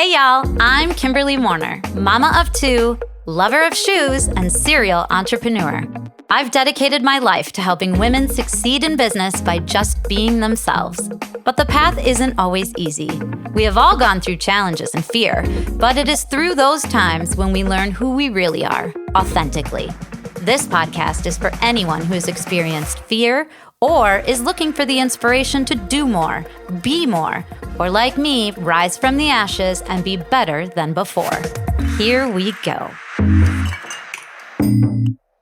Hey y'all, I'm Kimberly Warner, mama of two, lover of shoes, and serial entrepreneur. I've dedicated my life to helping women succeed in business by just being themselves. But the path isn't always easy. We have all gone through challenges and fear, but it is through those times when we learn who we really are, authentically. This podcast is for anyone who's experienced fear or is looking for the inspiration to do more, be more, or like me, rise from the ashes and be better than before. Here we go.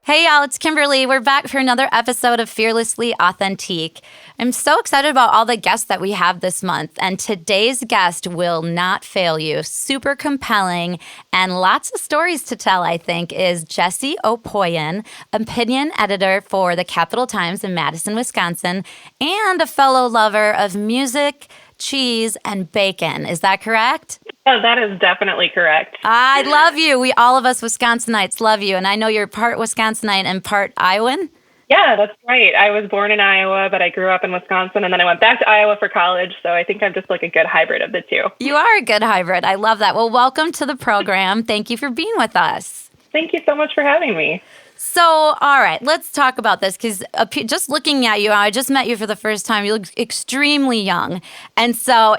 Hey y'all, it's Kimberly. We're back for another episode of Fearlessly Authentique. I'm so excited about all the guests that we have this month, and today's guest will not fail you. Super compelling and lots of stories to tell, I think, is Jessie Opoien, opinion editor for the Capital Times in Madison, Wisconsin, and a fellow lover of music, cheese, and bacon. Is that correct? Oh, that is definitely correct. I love you. All of us Wisconsinites love you. And I know you're part Wisconsinite and part Iowan. Yeah, that's right. I was born in Iowa, but I grew up in Wisconsin, and then I went back to Iowa for college. So I think I'm just like a good hybrid of the two. You are a good hybrid. I love that. Well, welcome to the program. Thank you for being with us. Thank you so much for having me. So, all right, let's talk about this because just looking at you, I just met you for the first time. You look extremely young. And so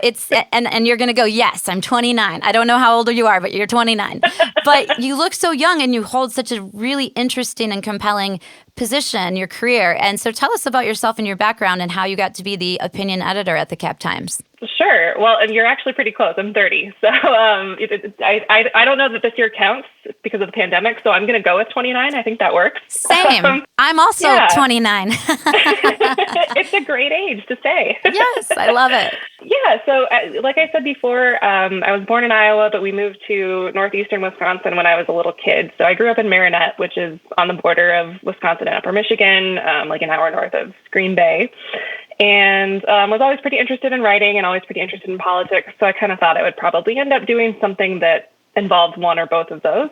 and you're going to go, yes, I'm 29. I don't know how old you are, but you're 29. But you look so young and you hold such a really interesting and compelling position, your career. And so tell us about yourself and your background and how you got to be the opinion editor at the Cap Times. Sure. Well, and you're actually pretty close. I'm 30. So I don't know that this year counts because of the pandemic. So I'm going to go with 29. I think that works. Same. I'm also 29. It's a great age to say. Yes, I love it. Yeah. So like I said before, I was born in Iowa, but we moved to northeastern Wisconsin when I was a little kid. So I grew up in Marinette, which is on the border of Wisconsin and Upper Michigan, like an hour north of Green Bay. And was always pretty interested in writing and always pretty interested in politics. So I kind of thought I would probably end up doing something that involved one or both of those.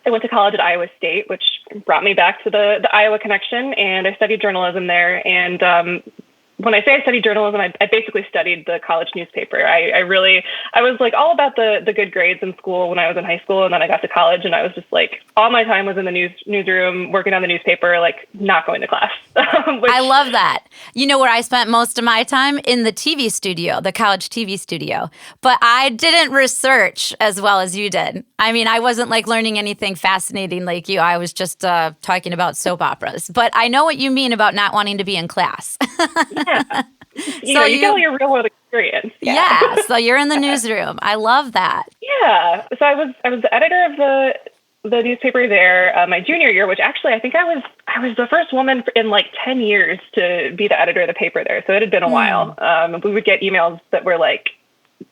I went to college at Iowa State, which brought me back to the Iowa connection, and I studied journalism there. And when I say I studied journalism, I basically studied the college newspaper. I was like all about the good grades in school when I was in high school, and then I got to college, and I was just like all my time was in the newsroom, working on the newspaper, like not going to class. I love that. You know where I spent most of my time? In the TV studio, the college TV studio. But I didn't research as well as you did. I mean, I wasn't like learning anything fascinating like you. I was just talking about soap operas. But I know what you mean about not wanting to be in class. Yeah. You get your real world experience. Yeah. So you're in the newsroom. I love that. Yeah. So I was the editor of the newspaper there my junior year, which actually I think I was the first woman in like 10 years to be the editor of the paper there. So it had been a while. We would get emails that were like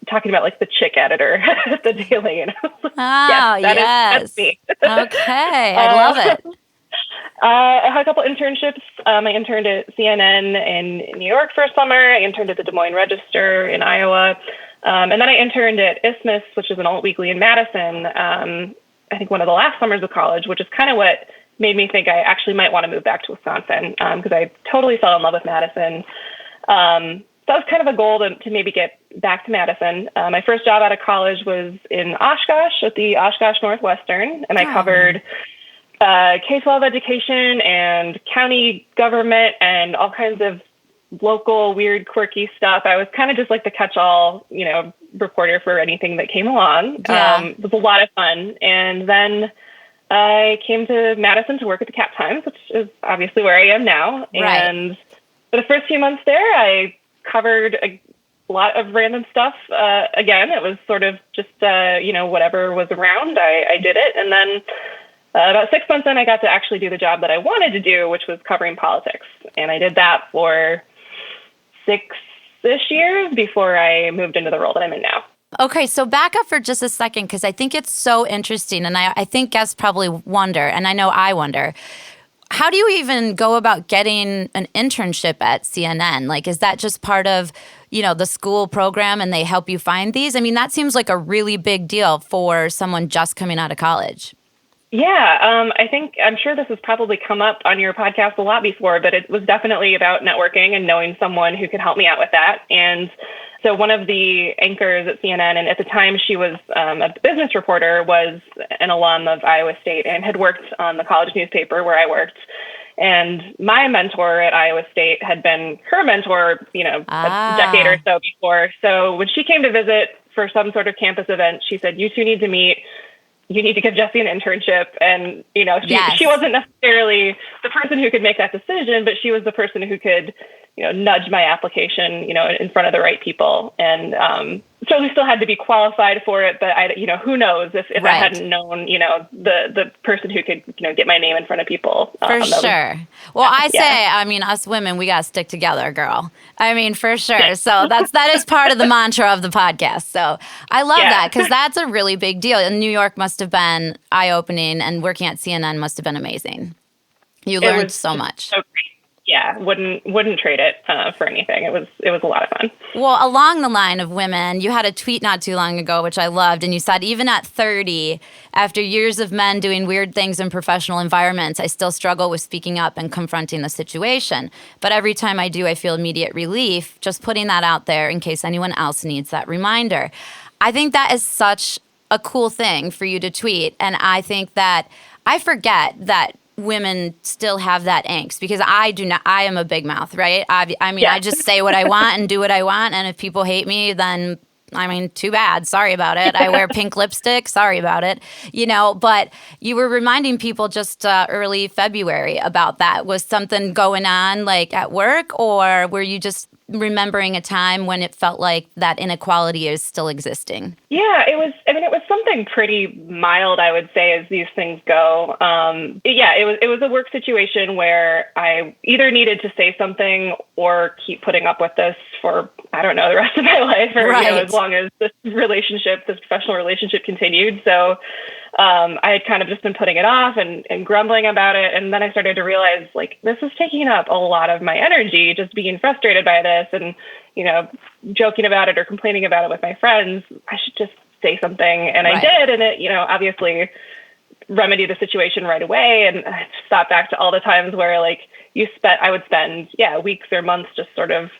talking about like the chick editor at the Daily, and I was like, that's me. Okay, I love it. I had a couple internships. I interned at CNN in New York for a summer. I interned at the Des Moines Register in Iowa. And then I interned at Isthmus, which is an alt weekly in Madison, I think one of the last summers of college, which is kind of what made me think I actually might want to move back to Wisconsin because I totally fell in love with Madison. That was kind of a goal to maybe get back to Madison. My first job out of college was in Oshkosh at the Oshkosh Northwestern, and I covered K-12 education and county government and all kinds of local, weird, quirky stuff. I was kind of just like the catch-all, reporter for anything that came along. Yeah. It was a lot of fun. And then I came to Madison to work at the Cap Times, which is obviously where I am now. Right. And for the first few months there, I covered a lot of random stuff. Again, it was sort of just, whatever was around, I did it. And then about 6 months in, I got to actually do the job that I wanted to do, which was covering politics. And I did that for 6-ish years before I moved into the role that I'm in now. Okay, so back up for just a second, because I think it's so interesting. And I think guests probably wonder, and I know I wonder, how do you even go about getting an internship at CNN? Like, is that just part of, the school program and they help you find these? I mean, that seems like a really big deal for someone just coming out of college. Yeah, I'm sure this has probably come up on your podcast a lot before, but it was definitely about networking and knowing someone who could help me out with that. And So one of the anchors at CNN, and at the time she was a business reporter, was an alum of Iowa State and had worked on the college newspaper where I worked. And my mentor at Iowa State had been her mentor, a decade or so before. So when she came to visit for some sort of campus event, she said, "You two need to meet. You need to give Jessie an internship." And, she wasn't necessarily the person who could make that decision, but she was the person who could, nudge my application, in front of the right people. And so we still had to be qualified for it, but who knows if I hadn't known, the person who could, get my name in front of people. For sure. Well, I say, us women, we got to stick together, girl. For sure. So that is part of the mantra of the podcast. So I love that, because that's a really big deal. And New York must have been eye-opening, and working at CNN must have been amazing. You learned so much. So great. Yeah, wouldn't trade it for anything. It was a lot of fun. Well, along the line of women, you had a tweet not too long ago, which I loved, and you said, "Even at 30, after years of men doing weird things in professional environments, I still struggle with speaking up and confronting the situation. But every time I do, I feel immediate relief." Just putting that out there in case anyone else needs that reminder. I think that is such a cool thing for you to tweet, and I think that I forget that women still have that angst, because I do not. I am a big mouth, right? I just say what I want and do what I want, and if people hate me, then too bad. Sorry about it. I wear pink lipstick. Sorry about it. But you were reminding people just early February about that. Was something going on like at work, or were you just remembering a time when it felt like that inequality is still existing? Yeah, it was something pretty mild, I would say, as these things go. It was a work situation where I either needed to say something or keep putting up with this for, I don't know, the rest of my life, or as long as this professional relationship continued. So I had kind of just been putting it off and grumbling about it. And then I started to realize, this is taking up a lot of my energy, just being frustrated by this and, joking about it or complaining about it with my friends. I should just say something. And I did. And it, obviously remedied the situation right away. And I just thought back to all the times where I would spend weeks or months just sort of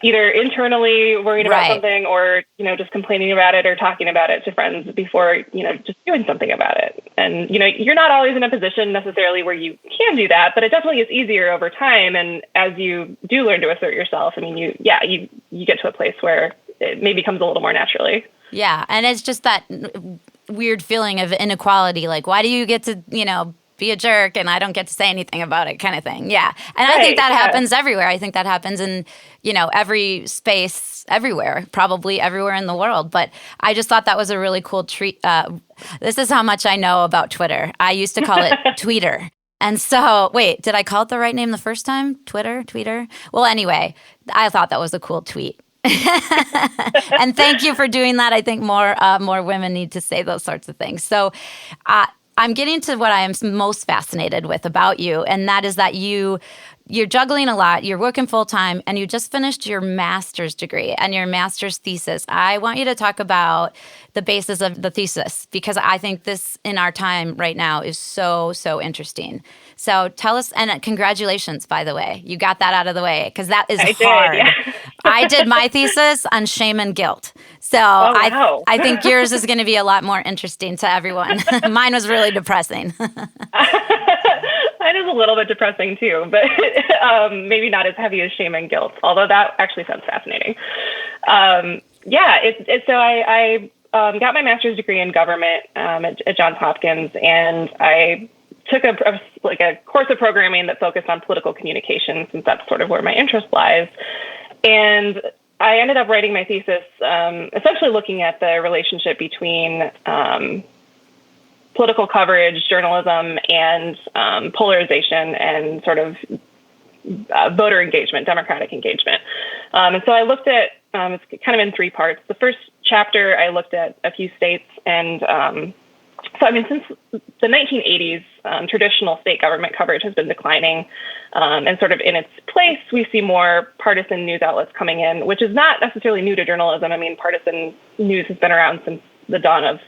either internally worried about something or, just complaining about it or talking about it to friends before, just doing something about it. And, you're not always in a position necessarily where you can do that, but it definitely is easier over time. And as you do learn to assert yourself, you get to a place where it maybe comes a little more naturally. Yeah. And it's just that weird feeling of inequality. Why do you get to, be a jerk and I don't get to say anything about it, kind of thing. Yeah. And I think that happens everywhere. I think that happens in, every space, everywhere, probably everywhere in the world. But I just thought that was a really cool treat. This is how much I know about Twitter. I used to call it Tweeter. And so, wait, did I call it the right name the first time? Tweeter? Well, anyway, I thought that was a cool tweet. And thank you for doing that. I think more women need to say those sorts of things. So I'm getting to what I am most fascinated with about you, and that is that you're juggling a lot, you're working full-time, and you just finished your master's degree and your master's thesis. I want you to talk about the basis of the thesis, because I think this in our time right now is so, so interesting. So tell us, and congratulations, by the way. You got that out of the way, because that is hard. Yeah. I did my thesis on shame and guilt. So wow. I think yours is going to be a lot more interesting to everyone. Mine was really depressing. Mine is a little bit depressing too, but maybe not as heavy as shame and guilt, although that actually sounds fascinating. So I got my master's degree in government at Johns Hopkins, and I took a course of programming that focused on political communication, since that's sort of where my interest lies. And I ended up writing my thesis essentially looking at the relationship between political coverage, journalism, and polarization and sort of voter engagement, democratic engagement. And so I looked at, it's kind of in three parts. The first chapter, I looked at a few states, and since the 1980s, traditional state government coverage has been declining, and sort of in its place, we see more partisan news outlets coming in, which is not necessarily new to journalism. Partisan news has been around since the dawn of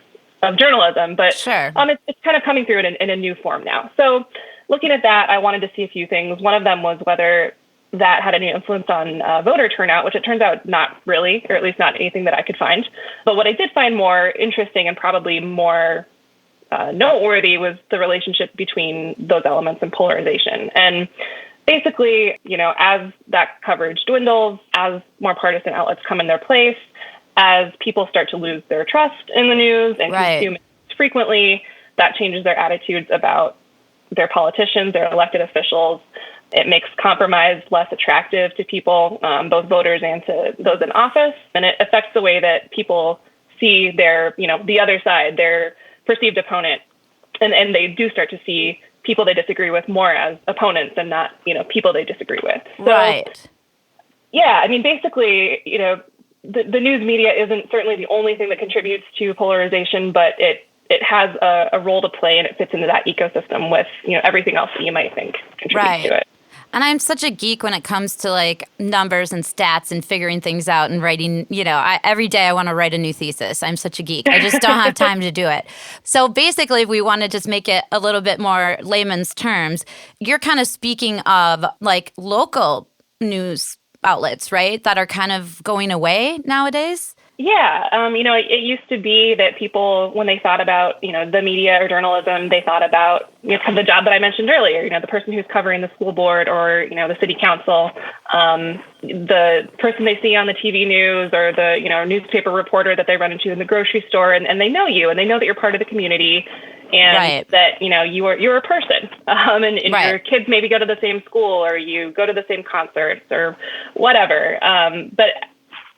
journalism, but sure. It's kind of coming through in a new form now. So looking at that, I wanted to see a few things. One of them was whether that had any influence on voter turnout, which it turns out not really, or at least not anything that I could find. But what I did find more interesting and probably more noteworthy was the relationship between those elements and polarization. And basically, as that coverage dwindles, as more partisan outlets come in their place, as people start to lose their trust in the news and consume it frequently, that changes their attitudes about their politicians, their elected officials. It makes compromise less attractive to people, both voters and to those in office. And it affects the way that people see their, the other side, their perceived opponent. And they do start to see people they disagree with more as opponents and not, people they disagree with. So, yeah, I mean, basically, the news media isn't certainly the only thing that contributes to polarization, but it has a role to play, and it fits into that ecosystem with, everything else that you might think contributes to it. And I'm such a geek when it comes to like numbers and stats and figuring things out and writing, every day I want to write a new thesis. I'm such a geek. I just don't have time to do it. So basically, if we want to just make it a little bit more layman's terms, you're kind of speaking of like local news outlets, right? That are kind of going away nowadays. Yeah. It used to be that people, when they thought about, the media or journalism, they thought about, the job that I mentioned earlier, the person who's covering the school board or, the city council, the person they see on the TV news or the, newspaper reporter that they run into in the grocery store, and they know you and they know that you're part of the community and that, you're a person, and your kids maybe go to the same school or you go to the same concerts or whatever. But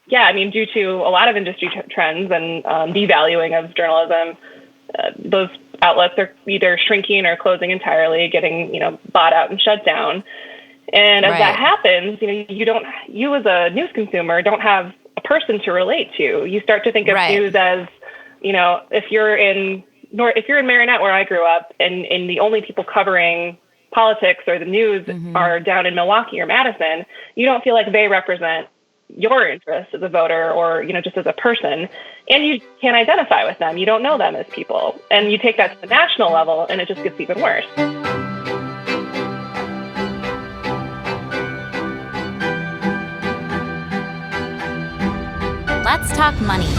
yeah, I mean, due to a lot of industry trends and devaluing of journalism, those outlets are either shrinking or closing entirely, getting, bought out and shut down. And as that happens, you as a news consumer don't have a person to relate to. You start to think of news as, if you're in Marinette, where I grew up, and the only people covering politics or the news are down in Milwaukee or Madison, you don't feel like they represent your interest as a voter or, just as a person, and you can't identify with them. You don't know them as people. And you take that to the national level and it just gets even worse. Let's talk money.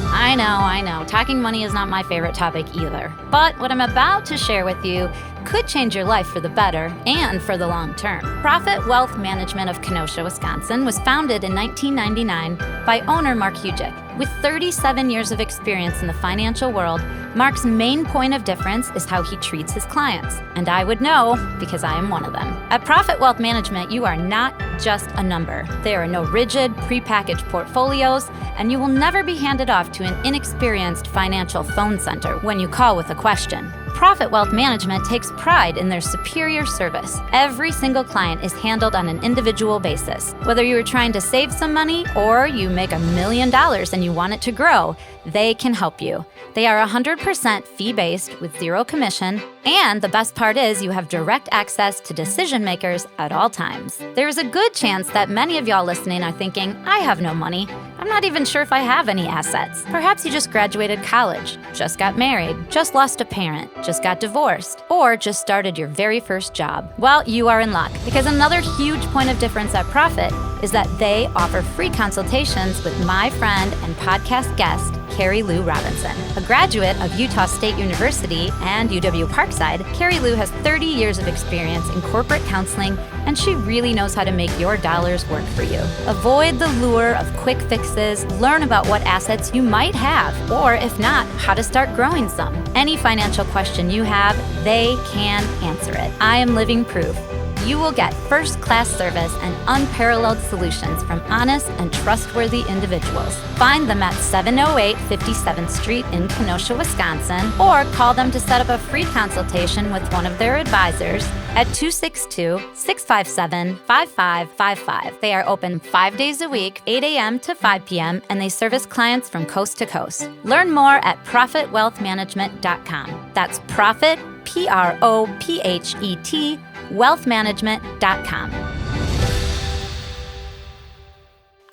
I know. Talking money is not my favorite topic either. But what I'm about to share with you could change your life for the better and for the long term. Profit Wealth Management of Kenosha, Wisconsin was founded in 1999 by owner Mark Hujic. With 37 years of experience in the financial world, Mark's main point of difference is how he treats his clients. And I would know because I am one of them. At Profit Wealth Management, you are not just a number. There are no rigid, prepackaged portfolios, and you will never be handed off to an inexperienced financial phone center when you call with a question. Profit Wealth Management takes pride in their superior service. Every single client is handled on an individual basis. Whether you are trying to save some money or you make $1 million and you want it to grow, they can help you. They are 100% fee-based with zero commission, and the best part is you have direct access to decision makers at all times. There is a good chance that many of y'all listening are thinking, I have no money. I'm not even sure if I have any assets. Perhaps you just graduated college, just got married, just lost a parent, just got divorced, or just started your very first job. Well, you are in luck, because another huge point of difference at Profit is that they offer free consultations with my friend and podcast guest, Carrie Lou Robinson. A graduate of Utah State University and UW Parkside, Carrie Lou has 30 years of experience in corporate counseling, and she really knows how to make your dollars work for you. Avoid the lure of quick fixes, learn about what assets you might have, or if not, how to start growing some. Any financial question you have, they can answer it. I am living proof. You will get first-class service and unparalleled solutions from honest and trustworthy individuals. Find them at 708 57th Street in Kenosha, Wisconsin, or call them to set up a free consultation with one of their advisors at 262-657-5555. They are open 5 days a week, 8 a.m. to 5 p.m., and they service clients from coast to coast. Learn more at ProfitWealthManagement.com. That's Profit, Prophet, wealthmanagement.com.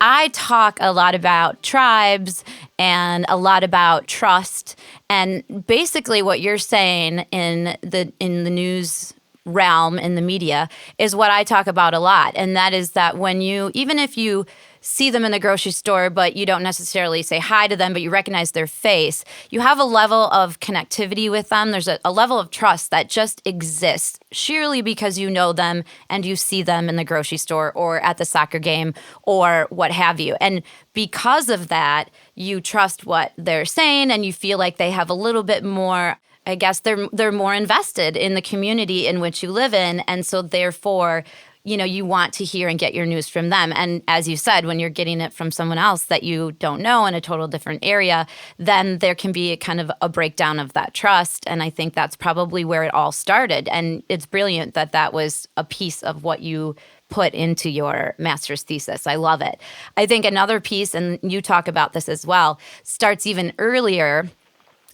I talk a lot about tribes and a lot about trust, and basically what you're saying in the news realm in the media is what I talk about a lot. And that is that when even if you see them in the grocery store, but you don't necessarily say hi to them, but you recognize their face, you have a level of connectivity with them. There's a level of trust that just exists sheerly because you know them and you see them in the grocery store or at the soccer game or what have you. And because of that, you trust what they're saying and you feel like they have a little bit more, I guess they're more invested in the community in which you live in. And so therefore, you want to hear and get your news from them. And as you said, when you're getting it from someone else that you don't know in a total different area, then there can be kind of a breakdown of that trust. And I think that's probably where it all started. And it's brilliant that that was a piece of what you put into your master's thesis. I love it. I think another piece, and you talk about this as well, starts even earlier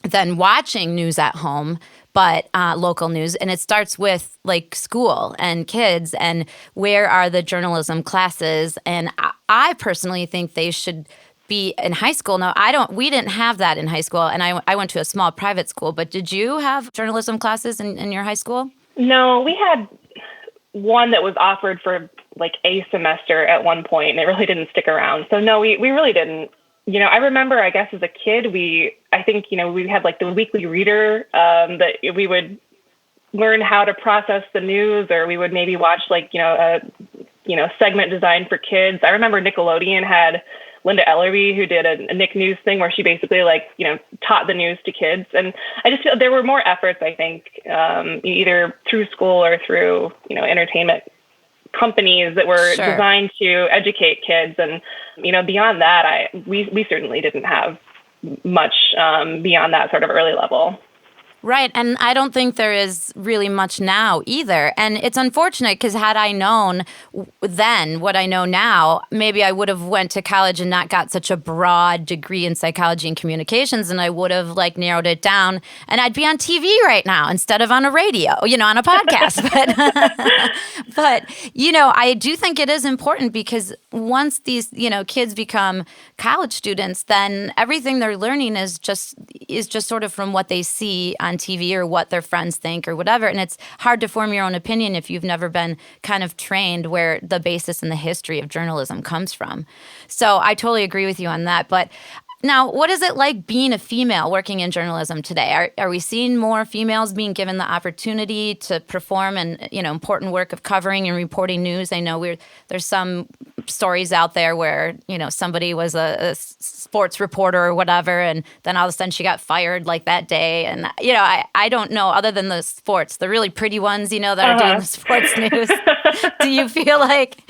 than watching news at home, but local news. And it starts with like school and kids and where are the journalism classes. And I personally think they should be in high school. Now, we didn't have that in high school. And I went to a small private school, but did you have journalism classes in your high school? No, we had one that was offered for like a semester at one point, and it really didn't stick around. So no, we really didn't. I remember, I guess, as a kid, we had like the weekly reader that we would learn how to process the news, or we would maybe watch like, a segment designed for kids. I remember Nickelodeon had Linda Ellery, who did a Nick News thing where she basically taught the news to kids. And I just feel there were more efforts, I think, either through school or through, entertainment companies that were designed to educate kids. And, beyond that, we certainly didn't have much beyond that sort of early level. Right. And I don't think there is really much now either. And it's unfortunate because had I known then what I know now, maybe I would have went to college and not got such a broad degree in psychology and communications. And I would have narrowed it down and I'd be on TV right now instead of on a radio, on a podcast. But, I do think it is important because once these, kids become college students, then everything they're learning is just sort of from what they see on TV or what their friends think or whatever. And it's hard to form your own opinion if you've never been kind of trained where the basis and the history of journalism comes from. So I totally agree with you on that. But now, what is it like being a female working in journalism today? Are we seeing more females being given the opportunity to perform and important work of covering and reporting news? I know there's some stories out there where somebody was a sports reporter or whatever, and then all of a sudden she got fired like that day. And I don't know, other than the sports, the really pretty ones that are doing the sports news. Do you feel like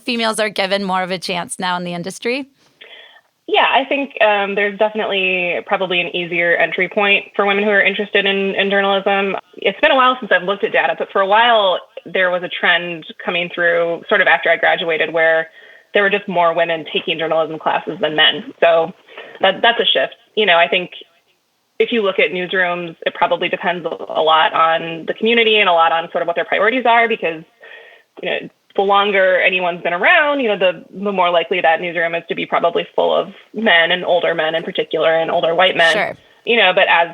females are given more of a chance now in the industry? Yeah, I think there's definitely probably an easier entry point for women who are interested in journalism. It's been a while since I've looked at data, but for a while there was a trend coming through sort of after I graduated where there were just more women taking journalism classes than men. So that's a shift. I think if you look at newsrooms, it probably depends a lot on the community and a lot on sort of what their priorities are because, the longer anyone's been around, the more likely that newsroom is to be probably full of men and older men in particular and older white men. Sure. But as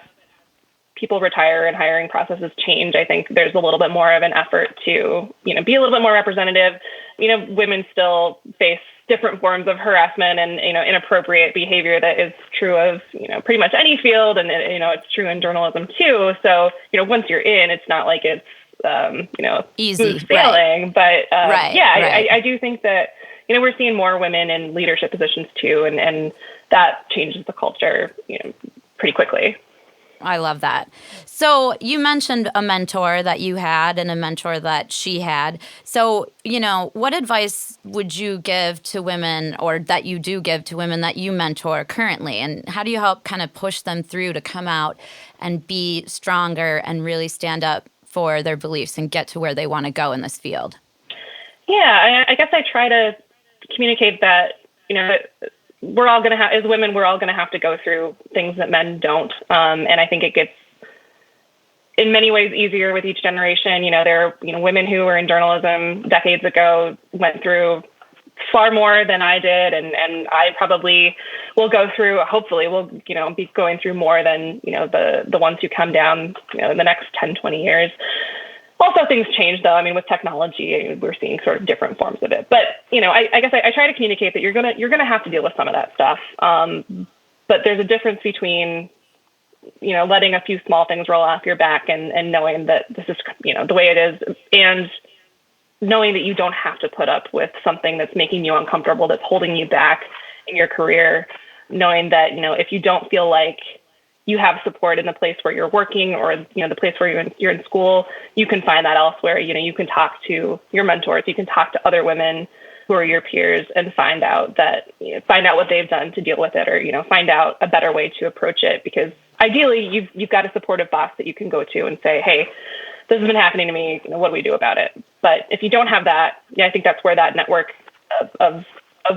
people retire and hiring processes change, I think there's a little bit more of an effort to, be a little bit more representative. Women still face different forms of harassment and, inappropriate behavior that is true of, pretty much any field. And, it's true in journalism too. So, once you're in, it's not like it's, easy sailing, right. But Right. I do think that, we're seeing more women in leadership positions too. And that changes the culture, pretty quickly. I love that. So you mentioned a mentor that you had and a mentor that she had. So, what advice would you give to women or that you do give to women that you mentor currently? And how do you help kind of push them through to come out and be stronger and really stand up for their beliefs and get to where they want to go in this field? Yeah, I guess I try to communicate that, we're all going to have, as women, we're all going to have to go through things that men don't. And I think it gets, in many ways, easier with each generation. There are, women who were in journalism decades ago went through far more than I did. And I probably will go through, hopefully will, be going through more than, the ones who come down, in the next 10, 20 years. Also, things change, though. I mean, with technology, we're seeing sort of different forms of it. But, I guess I try to communicate that you're gonna have to deal with some of that stuff. But there's a difference between, letting a few small things roll off your back and knowing that this is, the way it is, and knowing that you don't have to put up with something that's making you uncomfortable, that's holding you back in your career, knowing that, if you don't feel like you have support in the place where you're working or, the place where you're in school, you can find that elsewhere. You can talk to your mentors, you can talk to other women who are your peers and find out what they've done to deal with it, or, find out a better way to approach it. Because ideally you've got a supportive boss that you can go to and say, hey, this has been happening to me. What do we do about it? But if you don't have that, I think that's where that network of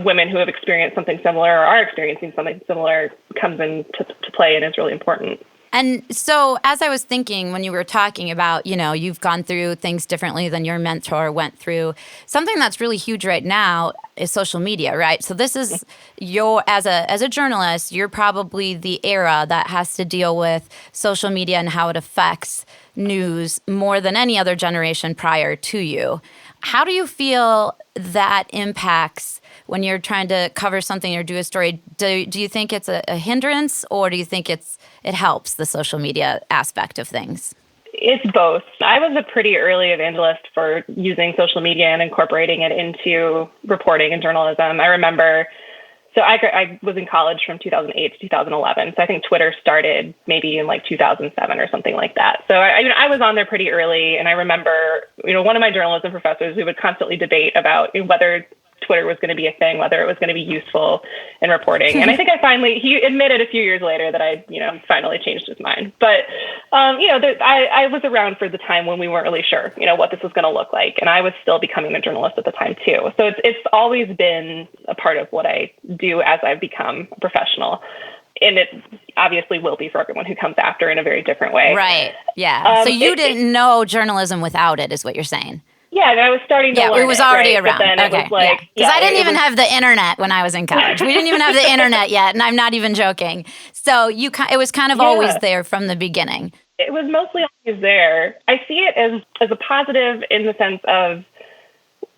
women who have experienced something similar or are experiencing something similar comes into play and is really important. And so as I was thinking when you were talking about, you've gone through things differently than your mentor went through, something that's really huge right now is social media, right? So this is as a journalist, you're probably the era that has to deal with social media and how it affects news more than any other generation prior to you. How do you feel that impacts when you're trying to cover something or do a story? Do you think it's a hindrance, or do you think it helps, the social media aspect of things? It's both. I was a pretty early evangelist for using social media and incorporating it into reporting and journalism. I remember, so I was in college from 2008 to 2011. So I think Twitter started maybe in like 2007 or something like that. So I was on there pretty early. And I remember, one of my journalism professors, we would constantly debate about whether Twitter was going to be a thing, whether it was going to be useful in reporting. And I think he admitted a few years later that I finally changed his mind. But, I was around for the time when we weren't really sure, what this was going to look like. And I was still becoming a journalist at the time too. So it's always been a part of what I do as I've become a professional. And it obviously will be for everyone who comes after in a very different way. Right. Yeah. So you didn't know journalism without it, is what you're saying. Yeah, and I was starting to learn it was already right? around. But then okay. It was like, because I didn't even have the internet when I was in college. We didn't even have the internet yet, and I'm not even joking. So it was kind of always there from the beginning. It was mostly always there. I see it as a positive in the sense of,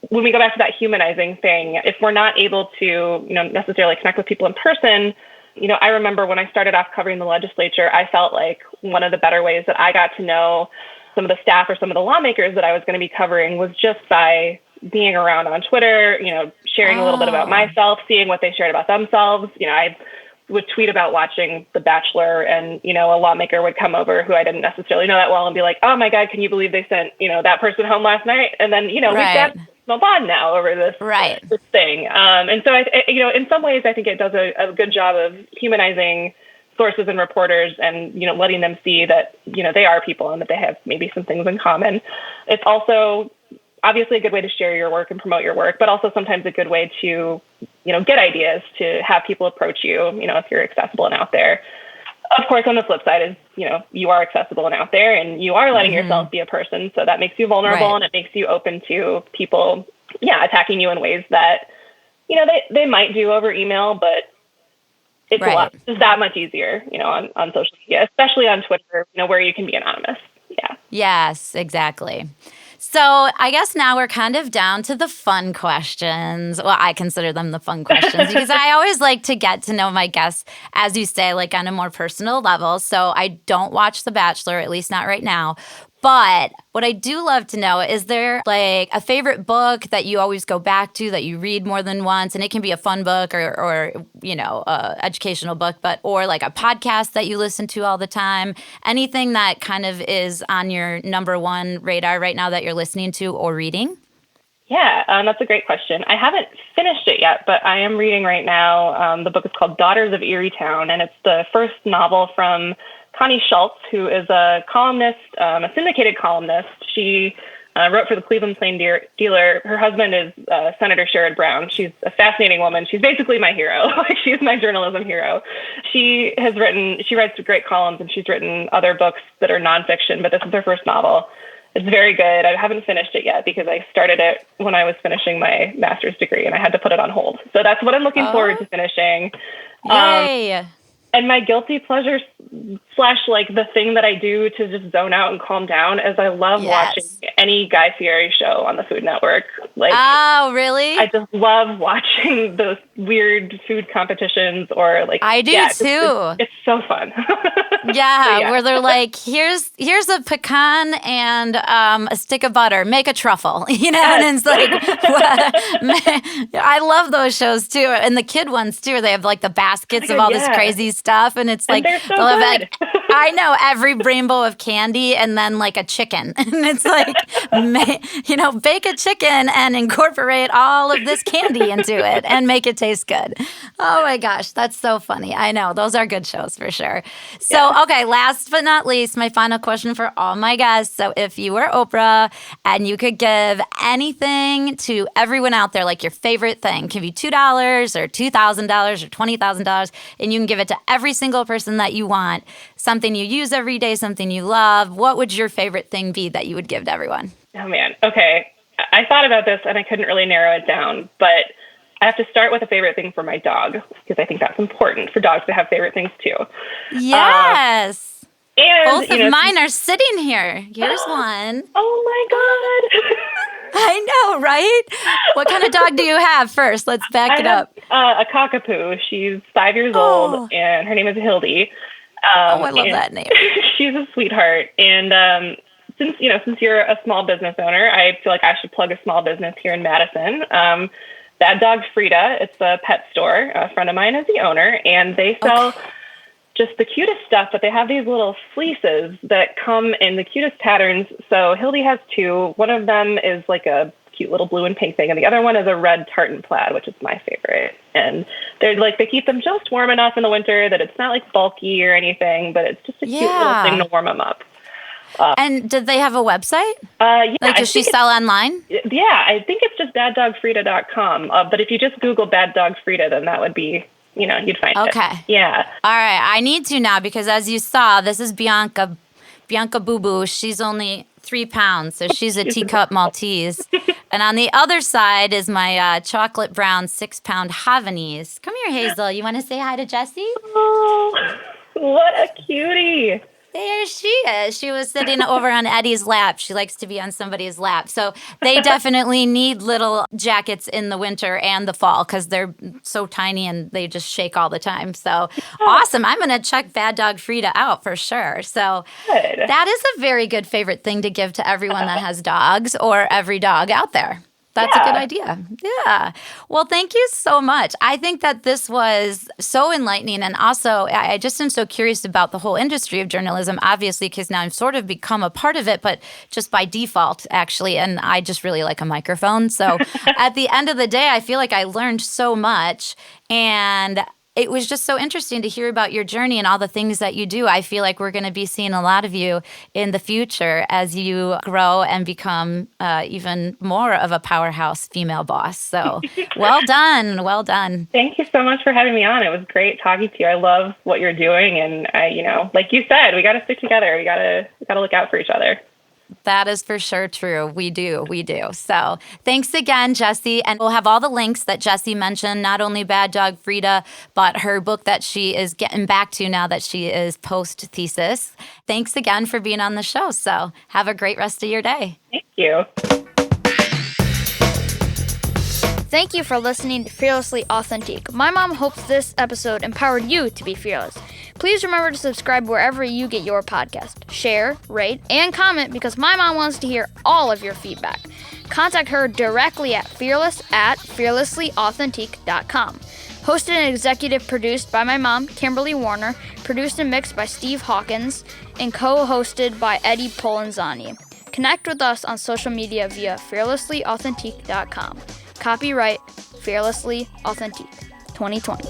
when we go back to that humanizing thing, if we're not able to, necessarily connect with people in person, I remember when I started off covering the legislature, I felt like one of the better ways that I got to know some of the staff or some of the lawmakers that I was going to be covering was just by being around on Twitter, sharing a little bit about myself, seeing what they shared about themselves. I would tweet about watching The Bachelor, and, a lawmaker would come over who I didn't necessarily know that well and be like, oh my God, can you believe they sent, that person home last night? And then, we've got no bond now over this thing. And so, in some ways, I think it does a good job of humanizing sources and reporters and, letting them see that, they are people and that they have maybe some things in common. It's also obviously a good way to share your work and promote your work, but also sometimes a good way to, get ideas, to have people approach you, if you're accessible and out there. Of course, on the flip side is, you are accessible and out there, and you are letting yourself be a person. So that makes you vulnerable, and it makes you open to people, attacking you in ways that, they might do over email, but it's that much easier, on social media, especially on Twitter, where you can be anonymous. Yeah. Yes, exactly. So I guess now we're kind of down to the fun questions. Well, I consider them the fun questions because I always like to get to know my guests, as you say, like on a more personal level. So I don't watch The Bachelor, at least not right now. But what I do love to know, is there like a favorite book that you always go back to, that you read more than once? And it can be a fun book or educational book, or like a podcast that you listen to all the time. Anything that kind of is on your number one radar right now that you're listening to or reading? Yeah, that's a great question. I haven't finished it yet, but I am reading right now. The book is called Daughters of Erietown, and it's the first novel from Connie Schultz, who is a columnist, a syndicated columnist. She wrote for the Cleveland Plain Dealer. Her husband is Senator Sherrod Brown. She's a fascinating woman. She's basically my hero. She's my journalism hero. She writes great columns, and she's written other books that are nonfiction, but this is her first novel. It's very good. I haven't finished it yet because I started it when I was finishing my master's degree, and I had to put it on hold. So that's what I'm looking forward to finishing. Yay! And my guilty pleasure / like the thing that I do to just zone out and calm down is I love watching any Guy Fieri show on the Food Network. Like, oh, really? I just love watching those weird food competitions or like. I do too. It's so fun. Yeah, where they're like, here's a pecan and a stick of butter. Make a truffle, you know? And it's like, I love those shows too, and the kid ones too. They have like the baskets of all this crazy stuff, and it's like, and they're so they'll have good. I know, every rainbow of candy, and then like a chicken, and it's like, bake a chicken and incorporate all of this candy into it and make it taste good. Oh my gosh, that's so funny. I know, those are good shows for sure. So, okay, last but not least, my final question for all my guests. So if you were Oprah and you could give anything to everyone out there, like your favorite thing, it can be $2 or $2,000 or $20,000, and you can give it to every single person that you want, something you use every day, something you love, what would your favorite thing be that you would give to everyone? Oh, man. Okay. I thought about this and I couldn't really narrow it down, but I have to start with a favorite thing for my dog because I think that's important for dogs to have favorite things too. Yes. And both of mine are sitting here. Here's one. Oh my God. I know, right? What kind of dog do you have first? Let's back it up. A cockapoo. She's 5 years old and her name is Hildy. I love that name. She's a sweetheart. And since you're a small business owner, I feel like I should plug a small business here in Madison. Dog Frida. It's a pet store. A friend of mine is the owner, and they sell just the cutest stuff, but they have these little fleeces that come in the cutest patterns. So Hildy has two. One of them is like a cute little blue and pink thing, and the other one is a red tartan plaid, which is my favorite. And they're like, they keep them just warm enough in the winter that it's not like bulky or anything, but it's just a cute little thing to warm them up. And did they have a website? Yeah. Like, does she sell online? Yeah, I think it's just baddogfrida.com. But if you just Google Bad Dog Frida, then that would be, you'd find it. Okay. Yeah. All right. I need to now because as you saw, this is Bianca Boo Boo. She's only 3 pounds, so she's a teacup Maltese. And on the other side is my chocolate brown 6-pound Havanese. Come here, Hazel. You want to say hi to Jessie? Oh, what a cutie. There she is. She was sitting over on Eddie's lap. She likes to be on somebody's lap. So they definitely need little jackets in the winter and the fall because they're so tiny and they just shake all the time. So awesome. I'm going to check Bad Dog Frida out for sure. So that is a very good favorite thing to give to everyone that has dogs or every dog out there. That's a good idea. Yeah. Well, thank you so much. I think that this was so enlightening. And also, I just am so curious about the whole industry of journalism, obviously, because now I've sort of become a part of it, but just by default, actually. And I just really like a microphone. So at the end of the day, I feel like I learned so much. And it was just so interesting to hear about your journey and all the things that you do. I feel like we're going to be seeing a lot of you in the future as you grow and become even more of a powerhouse female boss. So well done. Well done. Thank you so much for having me on. It was great talking to you. I love what you're doing. And like you said, we got to stick together. We got to look out for each other. That is for sure true. We do. So thanks again, Jessie. And we'll have all the links that Jessie mentioned, not only Bad Dog Frida, but her book that she is getting back to now that she is post-thesis. Thanks again for being on the show. So have a great rest of your day. Thank you. Thank you for listening to Fearlessly Authentic. My mom hopes this episode empowered you to be fearless. Please remember to subscribe wherever you get your podcast. Share, rate, and comment because my mom wants to hear all of your feedback. Contact her directly at fearless@fearlesslyauthentic.com. Hosted and executive produced by my mom, Kimberly Warner, produced and mixed by Steve Hawkins, and co-hosted by Eddie Polenzani. Connect with us on social media via fearlesslyauthentic.com. Copyright Fearlessly Authentic 2020.